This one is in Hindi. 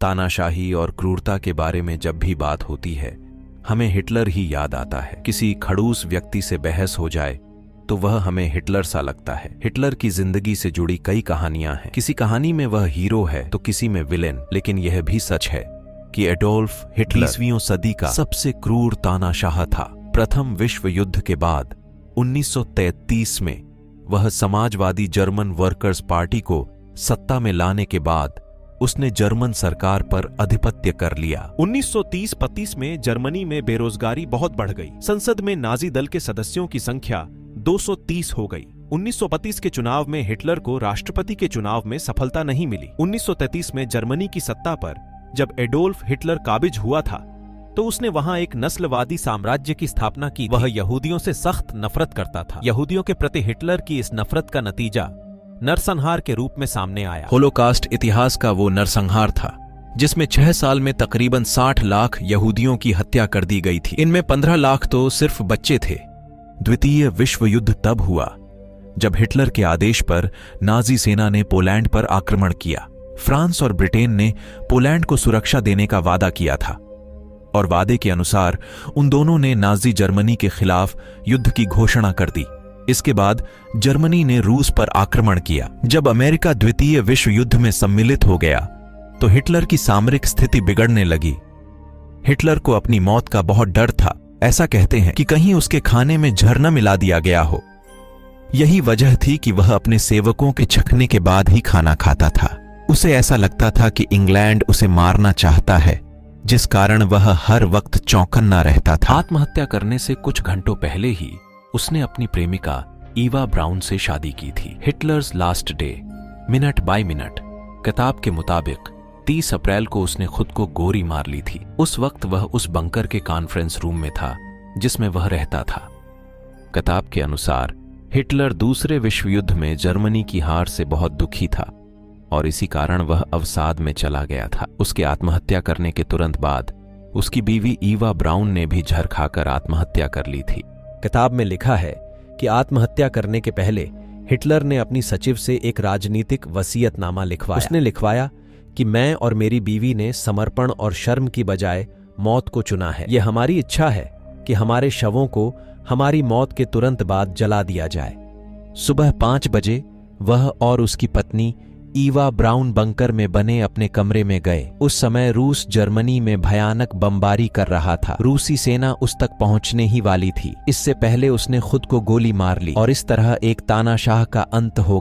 तानाशाही और क्रूरता के बारे में जब भी बात होती है, हमें हिटलर ही याद आता है। किसी खड़ूस व्यक्ति से बहस हो जाए तो वह हमें हिटलर सा लगता है। हिटलर की जिंदगी से जुड़ी कई कहानियां हैं। किसी कहानी में वह हीरो है तो किसी में विलेन। लेकिन यह भी सच है कि एडोल्फ हिटलर 20वीं सदी का सबसे क्रूर तानाशाह था। प्रथम विश्व युद्ध के बाद 1933 में वह समाजवादी जर्मन वर्कर्स पार्टी को सत्ता में लाने के बाद उसने जर्मन सरकार पर आधिपत्य कर लिया। 1930-35 में जर्मनी में बेरोजगारी बहुत बढ़ गई। संसद में नाजी दल के सदस्यों की संख्या 230 हो गई। 1935 के चुनाव में हिटलर को राष्ट्रपति के चुनाव में सफलता नहीं मिली। 1933 में जर्मनी की सत्ता पर जब एडोल्फ हिटलर काबिज हुआ था तो उसने वहां एक नस्लवादी साम्राज्य की स्थापना की। वह यहूदियों से सख्त नफरत करता था। यहूदियों के प्रति हिटलर की इस नफरत का नतीजा नरसंहार के रूप में सामने आया। होलोकास्ट इतिहास का वो नरसंहार था जिसमें 6 साल में तकरीबन 60 लाख यहूदियों की हत्या कर दी गई थी। इनमें 15 लाख तो सिर्फ बच्चे थे। द्वितीय विश्व युद्ध तब हुआ जब हिटलर के आदेश पर नाजी सेना ने पोलैंड पर आक्रमण किया। फ्रांस और ब्रिटेन ने पोलैंड को सुरक्षा देने का वादा किया था और वादे के अनुसार उन दोनों ने नाजी जर्मनी के खिलाफ युद्ध की घोषणा कर दी। इसके बाद जर्मनी ने रूस पर आक्रमण किया। जब अमेरिका द्वितीय विश्व युद्ध में सम्मिलित हो गया तो हिटलर की सामरिक स्थिति बिगड़ने लगी। हिटलर को अपनी मौत का बहुत डर था। ऐसा कहते हैं कि कहीं उसके खाने में जहर न मिला दिया गया हो। यही वजह थी कि वह अपने सेवकों के छकने के बाद ही खाना खाता था। उसे ऐसा लगता था कि इंग्लैंड उसे मारना चाहता है, जिस कारण वह हर वक्त चौकन्ना रहता था। आत्महत्या करने से कुछ घंटों पहले ही उसने अपनी प्रेमिका ईवा ब्राउन से शादी की थी। Hitler's last day, minute by minute किताब के मुताबिक 30 अप्रैल को उसने खुद को गोली मार ली थी। उस वक्त वह उस बंकर के कॉन्फ्रेंस रूम में था जिसमें वह रहता था। किताब के अनुसार हिटलर दूसरे विश्व युद्ध में जर्मनी की हार से बहुत दुखी था और इसी कारण वह अवसाद में चला गया था। उसके आत्महत्या करने के तुरंत बाद उसकी बीवी ईवा ब्राउन ने भी जहर खाकर आत्महत्या कर ली थी। किताब में लिखा है कि आत्महत्या करने के पहले हिटलर ने अपनी सचिव से एक राजनीतिक वसीयतनामा लिखवाया। उसने लिखवाया कि मैं और मेरी बीवी ने समर्पण और शर्म की बजाय मौत को चुना है। यह हमारी इच्छा है कि हमारे शवों को हमारी मौत के तुरंत बाद जला दिया जाए। सुबह 5 बजे वह और उसकी पत्नी ईवा ब्राउन बंकर में बने अपने कमरे में गए। उस समय रूस जर्मनी में भयानक बमबारी कर रहा था। रूसी सेना उस तक पहुंचने ही वाली थी। इससे पहले उसने खुद को गोली मार ली और इस तरह एक तानाशाह का अंत हो